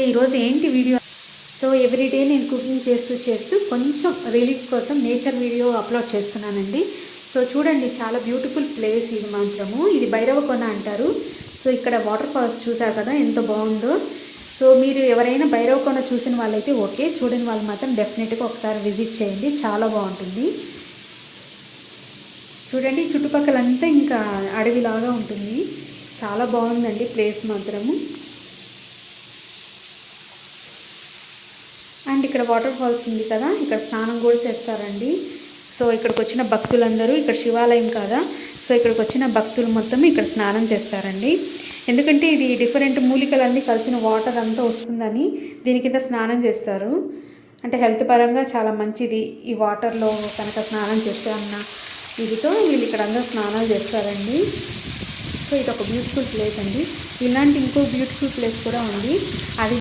ఈరోజు ఏంటి video, so everyday నేను కుకింగ్ చేస్తూ కొంచెం రిలీఫ్ కోసం నేచర్ వీడియో అప్లోడ్ చేస్తున్నానండి. సో చూడండి, చాలా బ్యూటిఫుల్ ప్లేస్ ఇది మాత్రము. ఇది భైరవకొన అంటారు. సో ఇక్కడ వాటర్ ఫాల్స్ చూసారు కదా ఎంత బాగుందో. సో మీరు ఎవరైనా భైరవకొన చూసిన వాళ్ళైతే ఓకే, చూడని వాళ్ళు మాత్రం డెఫినెట్గా ఒకసారి విజిట్ చేయండి, చాలా బాగుంటుంది. చూడండి చుట్టుపక్కలంతా ఇంకా అడవిలాగా ఉంటుంది, చాలా బాగుందండి ప్లేస్ మాత్రము. అండ్ ఇక్కడ వాటర్ ఫాల్స్ ఉంది కదా, ఇక్కడ స్నానం కూడా చేస్తారండి. సో ఇక్కడికి వచ్చిన భక్తులందరూ, ఇక్కడ శివాలయం కదా, సో ఇక్కడికి వచ్చిన భక్తులు మొత్తం ఇక్కడ స్నానం చేస్తారండి. ఎందుకంటే ఇది డిఫరెంట్ మూలికలన్నీ కలిసిన వాటర్ అంతా వస్తుందని దీని కింద స్నానం చేస్తారు. అంటే హెల్త్ పరంగా చాలా మంచిది ఈ వాటర్లో కనుక స్నానం చేస్తే అన్న ఇదితో వీళ్ళు ఇక్కడ అందరూ స్నానాలు చేస్తారండి. సో ఇది ఒక బ్యూటిఫుల్ ప్లేస్ అండి. ఇలాంటి ఇంకో బ్యూటిఫుల్ ప్లేస్ కూడా ఉంది, అది